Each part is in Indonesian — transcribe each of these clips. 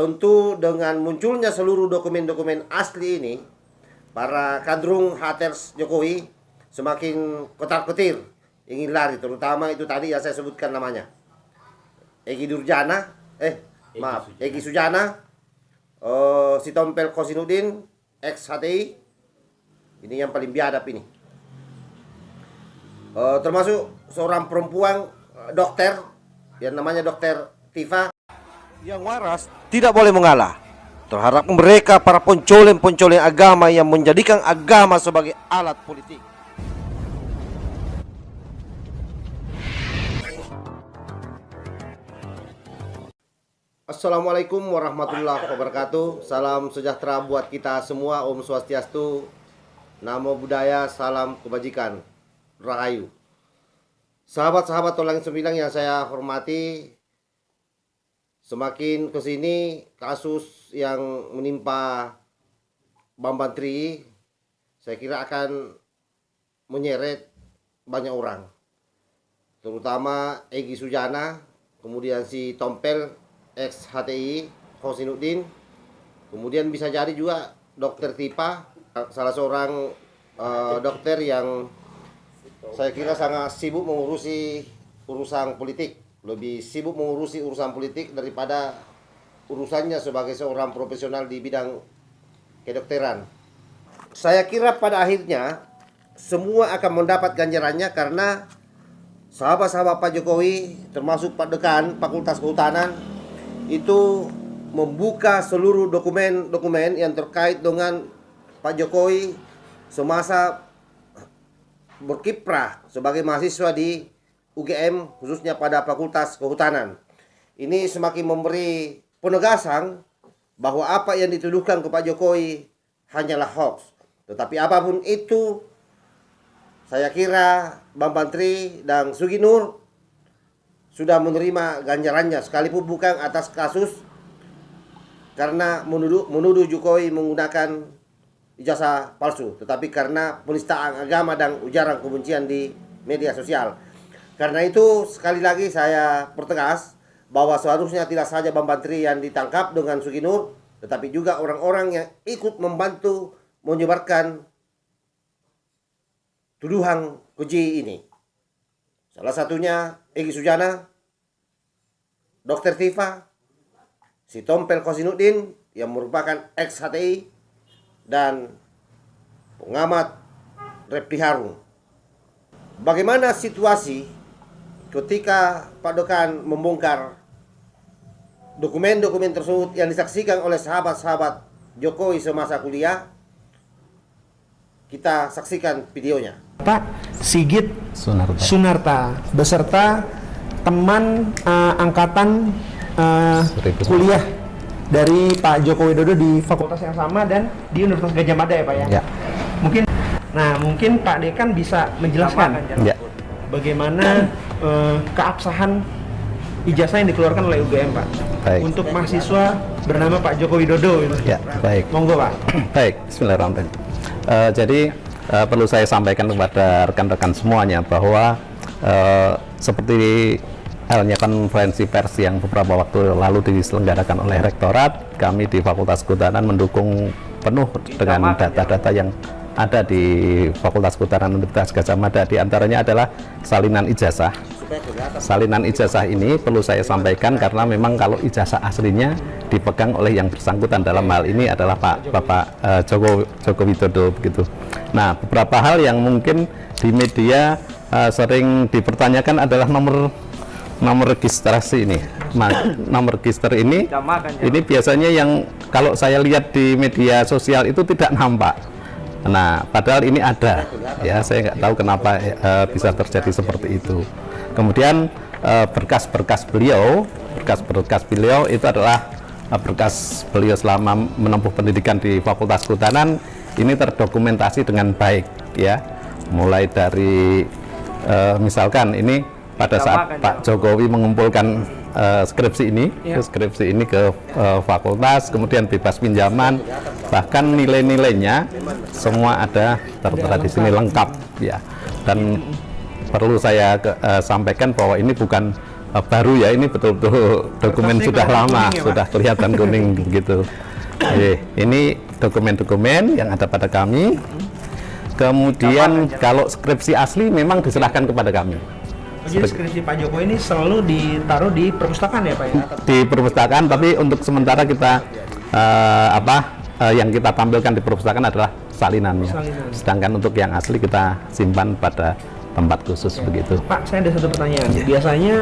tentu dengan munculnya seluruh dokumen-dokumen asli ini, para kadrung haters Jokowi semakin kotar-ketir ingin lari, terutama itu tadi yang saya sebutkan namanya. Egy Sujana, si Tompel Kosinudin, ex HTI, ini yang paling biadab ini. Termasuk seorang perempuan dokter yang namanya Dokter Tifa. Yang waras tidak boleh mengalah terhadap mereka para pencoleng-pencoleng agama yang menjadikan agama sebagai alat politik. Assalamualaikum warahmatullahi wabarakatuh. Salam sejahtera buat kita semua. Om Swastiastu, Namo Buddhaya, salam kebajikan, Rahayu. Sahabat-sahabat Tolang Sembilang yang saya hormati, semakin kesini kasus yang menimpa Bambang Tri, saya kira akan menyeret banyak orang, terutama Egy Sujana, kemudian si Tompel ex HTI Kosinudin, kemudian bisa jadi juga Dokter Tipa, salah seorang dokter yang saya kira sangat sibuk mengurusi urusan politik, lebih sibuk mengurusi urusan politik daripada urusannya sebagai seorang profesional di bidang kedokteran. Saya kira pada akhirnya semua akan mendapat ganjarannya karena sahabat-sahabat Pak Jokowi, termasuk Pak Dekan Fakultas Kehutanan, itu membuka seluruh dokumen-dokumen yang terkait dengan Pak Jokowi semasa berkiprah sebagai mahasiswa di UGM, khususnya pada Fakultas Kehutanan. Ini semakin memberi penegasan bahwa apa yang dituduhkan ke Pak Jokowi hanyalah hoax. Tetapi apapun itu, saya kira Bambang Tri dan Sugi Nur sudah menerima ganjarannya, sekalipun bukan atas kasus karena menuduh Jokowi menggunakan ijazah palsu, tetapi karena penistaan agama dan ujaran kebencian di media sosial. Karena itu sekali lagi saya pertegas bahwa seharusnya tidak saja Bambang Tri yang ditangkap dengan Sugi Nur, tetapi juga orang-orang yang ikut membantu menyebarkan tuduhan keji ini. Salah satunya Egy Sujana, Dokter Tifa, si Tompel Kosinudin yang merupakan ex HTI, dan pengamat Refli Harun. Bagaimana situasi ketika Pak Dekan membongkar dokumen-dokumen tersebut yang disaksikan oleh sahabat-sahabat Jokowi semasa kuliah? Kita saksikan videonya. Pak Sigit Sunarta beserta teman angkatan kuliah dari Pak Joko Widodo di fakultas yang sama dan di Universitas Gadjah Mada ya Pak ya? Ya. Mungkin Pak Dekan bisa menjelaskan ya, bagaimana keabsahan ijazah yang dikeluarkan oleh UGM Pak. Baik. Untuk mahasiswa bernama Pak Joko Widodo. Ya, baik. Monggo Pak. Baik, bismillahirrahmanirrahim. Jadi perlu saya sampaikan kepada rekan-rekan semuanya bahwa seperti halnya konferensi pers yang beberapa waktu lalu diselenggarakan oleh Rektorat, kami di Fakultas Kehutanan mendukung penuh dengan data-data yang ada di Fakultas Kehutanan Universitas Gadjah Mada. Di antaranya adalah salinan ijazah. Salinan ijazah ini perlu saya sampaikan karena memang kalau ijazah aslinya dipegang oleh yang bersangkutan, dalam hal ini adalah Bapak Joko Widodo begitu. Nah, beberapa hal yang mungkin di media sering dipertanyakan adalah nomor registrasi ini. Nah, nomor register ini biasanya yang kalau saya lihat di media sosial itu tidak nampak. Nah, padahal ini ada, ya saya nggak tahu kenapa bisa terjadi seperti itu. Kemudian berkas-berkas beliau itu adalah berkas beliau selama menempuh pendidikan di Fakultas Kehutanan, ini terdokumentasi dengan baik, ya. Mulai dari misalkan ini pada saat Pak Jokowi mengumpulkan skripsi ini ke fakultas, kemudian bebas pinjaman, bahkan nilai-nilainya semua ada tertera di sini lengkap, ya. Dan perlu saya sampaikan bahwa ini bukan baru ya, ini betul-betul dokumen Kertasnya sudah kelihatan lama, kuning ya, Pak? sudah kelihatan kuning gitu. Ini dokumen-dokumen yang ada pada kami. Kemudian kalau skripsi asli memang diserahkan kepada kami. Jadi skripsi Pak Jokowi ini selalu ditaruh di perpustakaan ya Pak ya? Di perpustakaan, tapi untuk sementara kita yang kita tampilkan di perpustakaan adalah salinannya. Sedangkan untuk yang asli kita simpan pada tempat khusus begitu. Pak, saya ada satu pertanyaan. Biasanya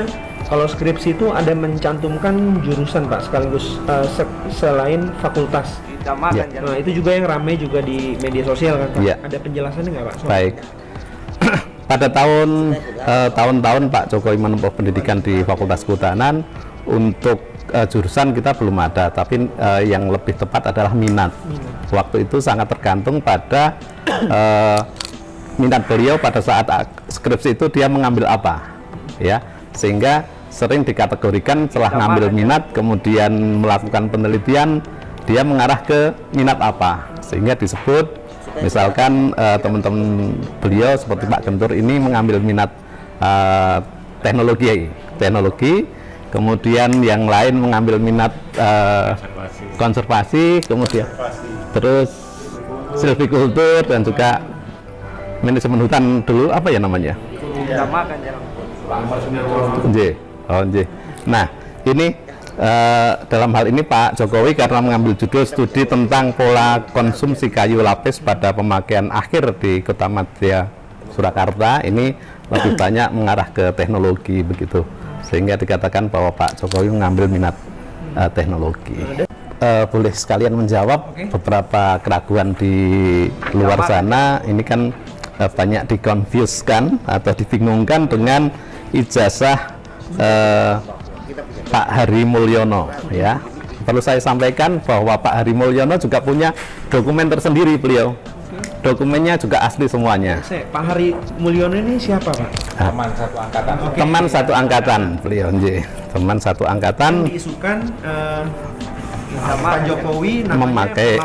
kalau skripsi itu ada mencantumkan jurusan Pak sekaligus selain fakultas. Ya. Nah itu juga yang ramai juga di media sosial kan Pak? Ya. Ada penjelasannya nggak Pak? Baik. Pada tahun-tahun Pak Jokowi menempuh pendidikan di Fakultas Kehutanan, untuk jurusan kita belum ada, tapi yang lebih tepat adalah minat. Waktu itu sangat tergantung pada minat beliau pada saat skripsi itu dia mengambil apa, ya, sehingga sering dikategorikan setelah ngambil minat kemudian melakukan penelitian dia mengarah ke minat apa, sehingga disebut misalkan teman-teman beliau seperti Pak Gentur ini mengambil minat teknologi, kemudian yang lain mengambil minat konservasi, kemudian terus silvikultur dan juga manajemen hutan dulu apa ya namanya? Nah, ini dalam hal ini Pak Jokowi karena mengambil judul studi tentang pola konsumsi kayu lapis pada pemakaian akhir di Kota Madya Surakarta, ini lebih banyak mengarah ke teknologi begitu, sehingga dikatakan bahwa Pak Jokowi mengambil minat teknologi. Boleh sekalian menjawab beberapa keraguan di luar sana. Ini kan banyak dikonfuskan atau dibingungkan dengan ijazah Pak Hari Mulyono, ya. Perlu saya sampaikan bahwa Pak Hari Mulyono juga punya dokumen tersendiri beliau. Dokumennya juga asli semuanya. Pak Hari Mulyono ini siapa Pak? Teman satu angkatan. Teman satu angkatan beliau, teman satu angkatan. Diisukan Pak Jokowi memakai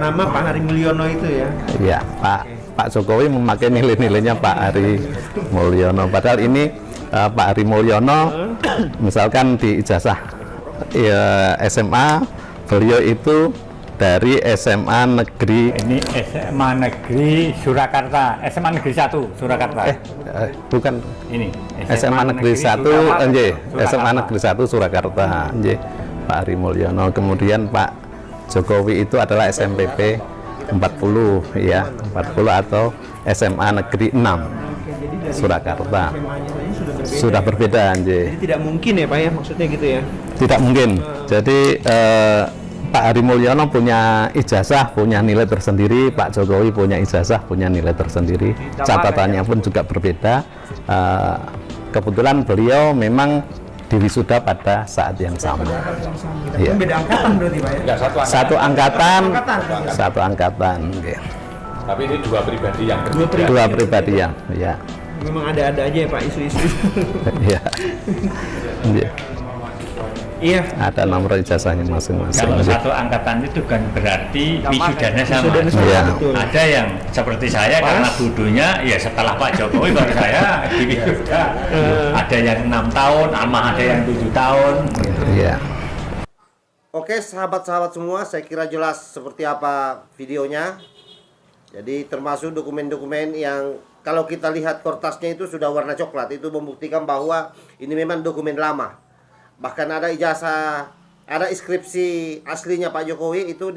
nama Pak Hari Mulyono itu ya? Iya, Pak Jokowi memakai nilai-nilainya Pak Hari Mulyono. Padahal ini Pak Hari Mulyono, misalkan di ijazah ya, SMA, beliau itu dari SMA Negeri. Ini SMA Negeri Surakarta, SMA Negeri 1 Surakarta. Bukan. Ini SMA Negeri 1, SMA Negeri 1 Surakarta, Pak Hari Mulyono. Kemudian Pak Jokowi itu adalah SMPP 40, ya, 40 atau SMA Negeri 6 Surakarta. Sudah berbeda, Jadi tidak mungkin ya Pak ya, maksudnya gitu ya? Tidak mungkin. Jadi Pak Hari Mulyono punya ijazah, punya nilai tersendiri. Pak Jokowi punya ijazah, punya nilai tersendiri. Catatannya pun juga berbeda. Kebetulan beliau memang diwisuda pada saat yang sama. Ya. Beda angkatan berarti Pak ya? Satu angkatan. Satu angkatan. Okay. Tapi ini dua pribadi yang berbeda. Dua pribadi yang, ya. Memang ada-ada aja ya Pak isu-isu. Iya. Iya. Ada nomor ijazahnya masing-masing. Kalau satu angkatan itu kan berarti wisudanya sama. Iya. Ada yang seperti saya karena dulunya ya setelah Pak Jokowi baru saya di wisuda. Ada yang 6 tahun, ada yang 7 tahun. Iya. Oke sahabat-sahabat semua, saya kira jelas seperti apa videonya. Jadi termasuk dokumen-dokumen yang kalau kita lihat kertasnya itu sudah warna coklat, itu membuktikan bahwa ini memang dokumen lama. Bahkan ada ijazah, ada inskripsi aslinya Pak Jokowi itu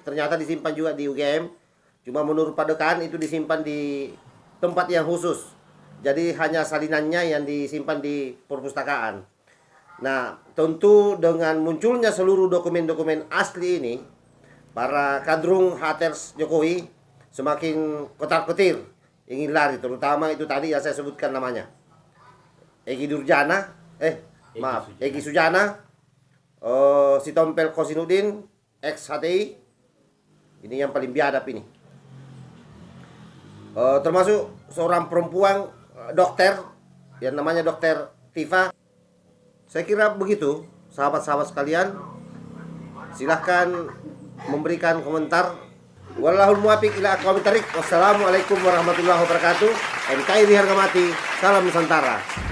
ternyata disimpan juga di UGM. Cuma menurut Pak Dekan itu disimpan di tempat yang khusus. Jadi hanya salinannya yang disimpan di perpustakaan. Nah, tentu dengan munculnya seluruh dokumen-dokumen asli ini, para kadrung haters Jokowi semakin kotar-kotir, ingin lari, terutama itu tadi yang saya sebutkan namanya. Egy Sujana, Sitompel Kosinudin, ex HTI, ini yang paling biadab ini. Termasuk seorang perempuan dokter, yang namanya Dokter Tifa. Saya kira begitu, sahabat-sahabat sekalian. Silahkan memberikan komentar. Wallahul muwaffiq ila aqwamit thariq. Wassalamualaikum warahmatullahi wabarakatuh. NKRI harga mati. Salam Nusantara.